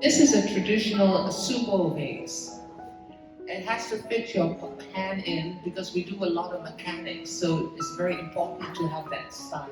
This is a traditional subo vase. It has to fit your hand in because we do a lot of mechanics, so it's very important to have that style.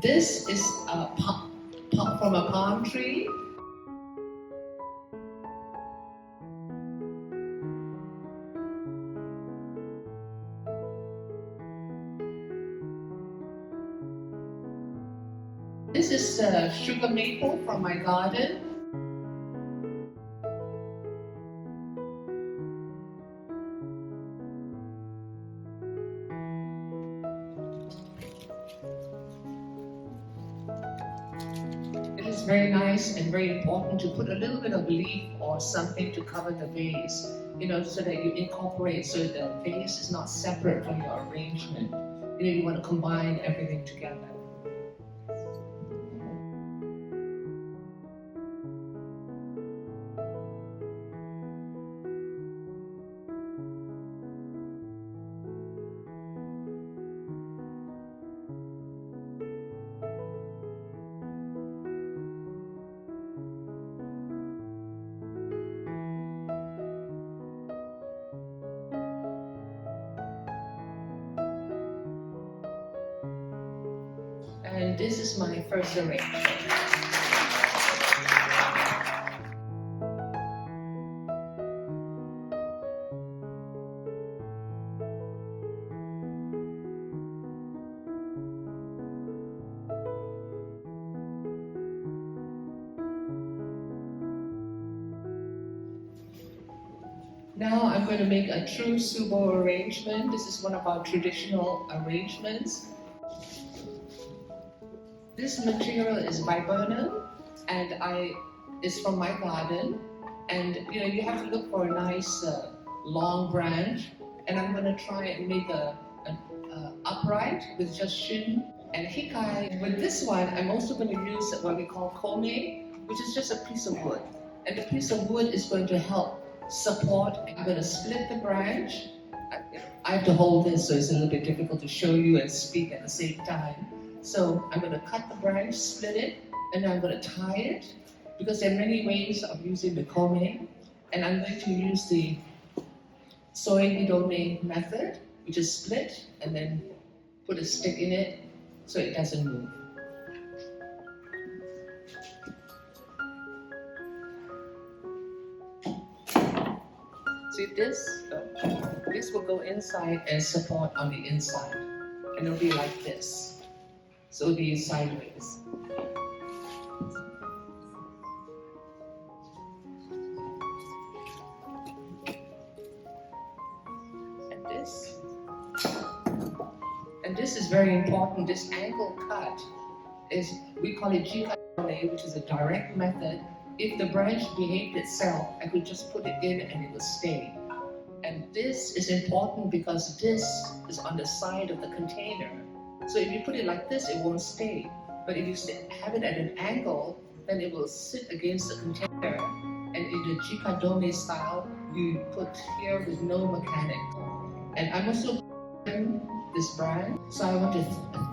This is from a palm tree. This is sugar maple from my garden. It is very nice and very important to put a little bit of leaf or something to cover the vase, so that you incorporate, so the vase is not separate from your arrangement. You want to combine everything together. And this is my first arrangement. Now I'm going to make a true subo arrangement. This is one of our traditional arrangements. This material is viburnum, and it's from my garden. And you have to look for a nice long branch. And I'm going to try and make an upright with just shin and hikai. With this one, I'm also going to use what we call kome, which is just a piece of wood. And the piece of wood is going to help support. I'm going to split the branch. I have to hold this, so it's a little bit difficult to show you and speak at the same time. So I'm going to cut the branch, split it, and I'm going to tie it, because there are many ways of using the kome. And I'm going to use the soy hidome method, which is split and then put a stick in it so it doesn't move. See this will go inside and support on the inside, and it'll be like this. So it'll be sideways. And this is very important. This angle cut we call it jikadome, which is a direct method. If the branch behaved itself, I could just put it in and it will stay. And this is important because this is on the side of the container. So if you put it like this, it won't stay. But if you have it at an angle, then it will sit against the container. And in the jikadome style, you put here with no mechanics. And I'm also doing this branch, so I want to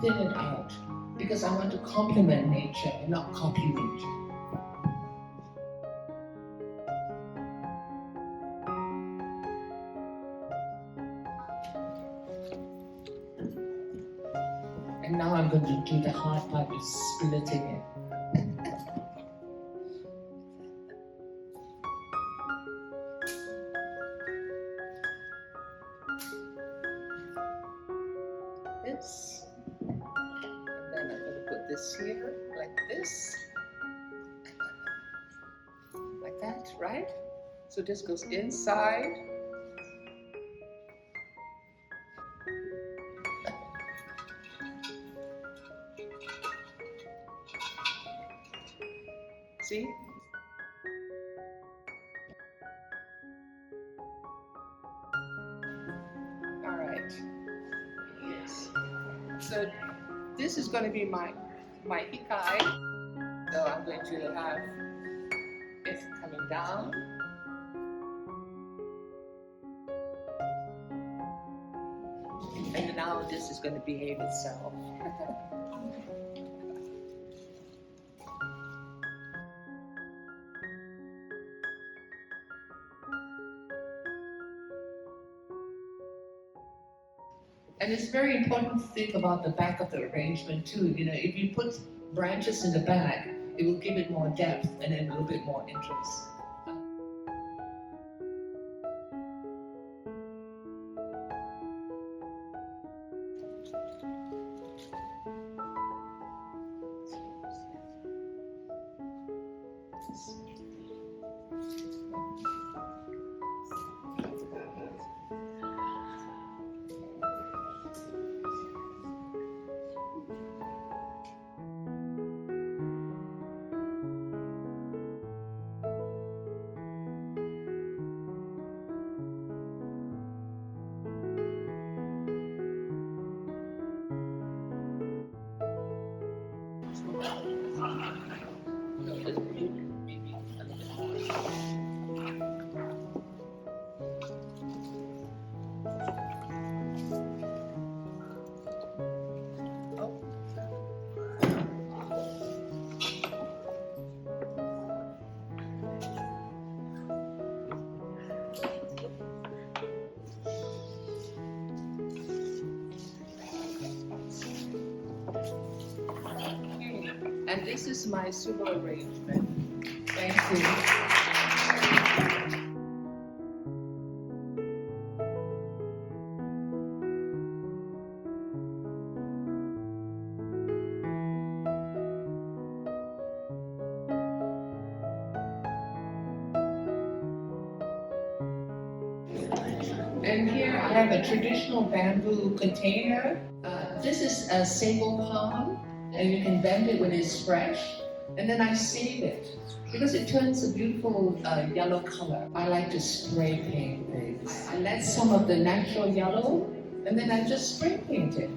thin it out because I want to complement nature and not copy nature. And now I'm going to do the hard part with splitting it. This. And then I'm going to put this here, like this. Like that, right? So this goes inside. See? All right. Yes. So this is going to be my hikai. So I'm going to have it coming down. And now this is going to behave itself. And it's very important to think about the back of the arrangement too. You know, if you put branches in the back, it will give it more depth and then a little bit more interest. And this is my super arrangement. Thank you. And here I have a traditional bamboo container. This is a sable palm, and you can bend it when it's fresh. And then I save it because it turns a beautiful yellow color. I like to spray paint things. I let some of the natural yellow, and then I just spray paint it.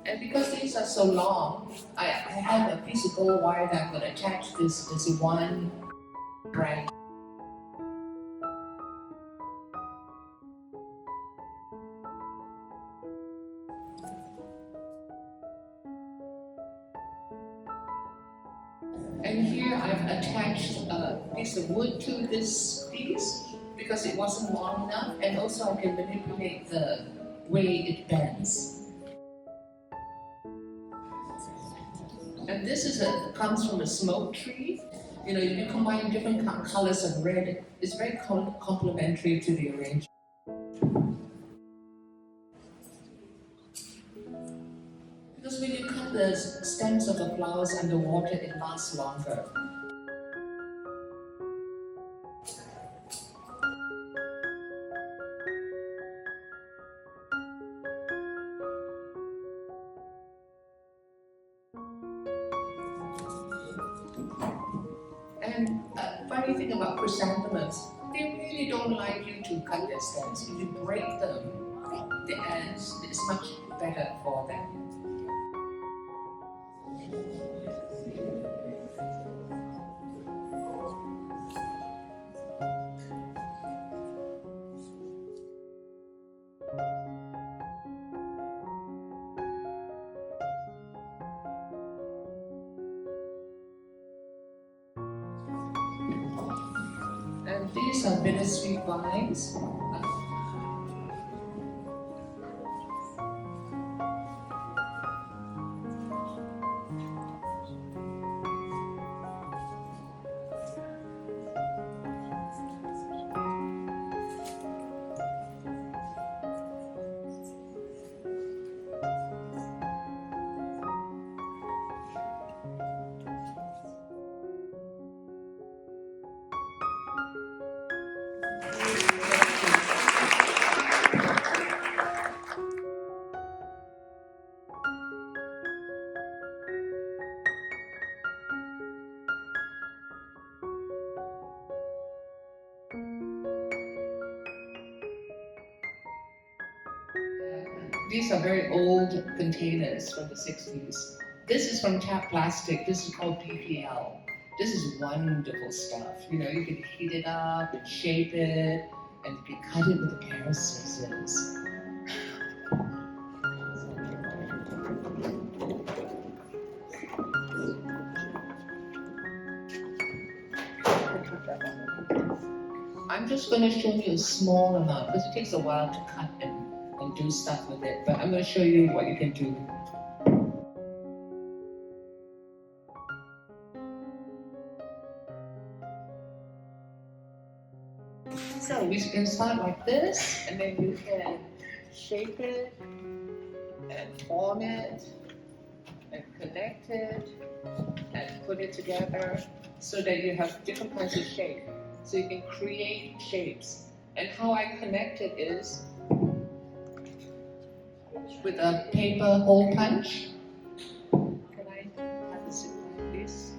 And because these are so long, I have a piece of gold wire that I'm going to attach this one branch. And here I've attached a piece of wood to this piece because it wasn't long enough, and also I can manipulate the way it bends. And this comes from a smoke tree. You know, you combine different colors of red. It's very complementary to the arrangement. Because when you cut the stems of the flowers underwater, it lasts longer. And funny thing about chrysanthemums, they really don't like you to cut their stems. If you break them, the ends, it's much better for them. And these are bittersweet vines. These are very old containers from the 60s. This is from tap plastic. This is called PPL. This is wonderful stuff. You know, you can heat it up and shape it, and you can cut it with a pair of scissors. I'm just going to show you a small amount because it takes a while to cut and do stuff with it, but I'm going to show you what you can do. So we can start like this, and then you can shape it and form it and connect it and put it together so that you have different kinds of shape. So you can create shapes. And how I connect it is with a paper hole punch. Can I have a zip line, please?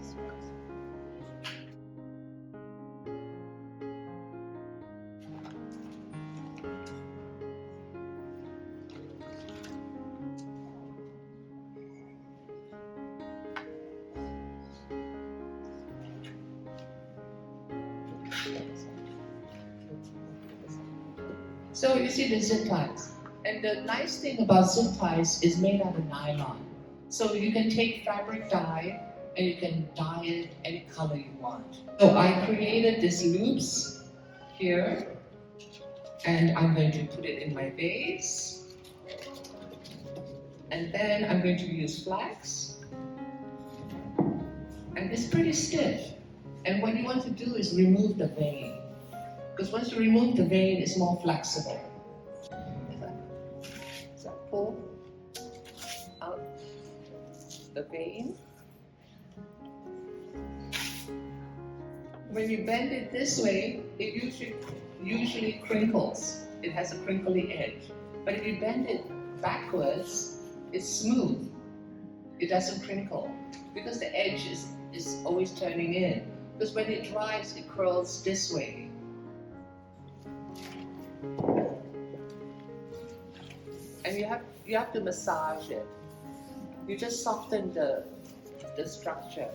So you see the zip ties. And the nice thing about zip ties is made out of nylon. So you can take fabric dye and you can dye it any color you want. So I created these loops here, and I'm going to put it in my vase. And then I'm going to use flax. And it's pretty stiff. And what you want to do is remove the vein. Because once you remove the vein, it's more flexible. So pull out the vein. When you bend it this way, it usually crinkles. It has a crinkly edge. But if you bend it backwards, it's smooth. It doesn't crinkle because the edge is always turning in. Because when it dries, it curls this way. And you have to massage it. You just soften the structure.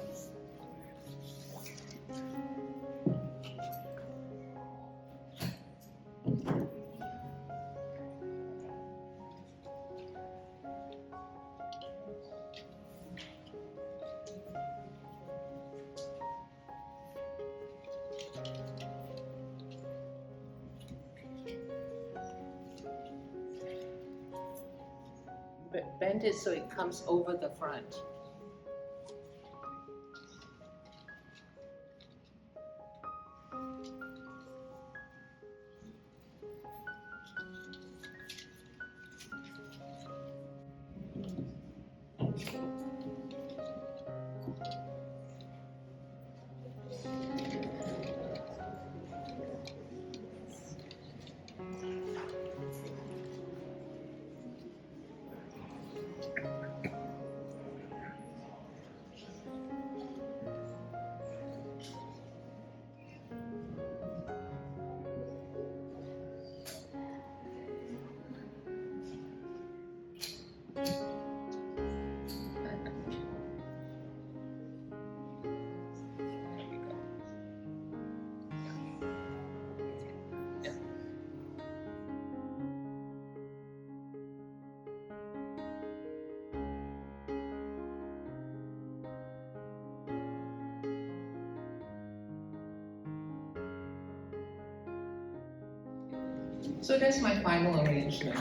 Bend it so it comes over the front. So that's my final arrangement.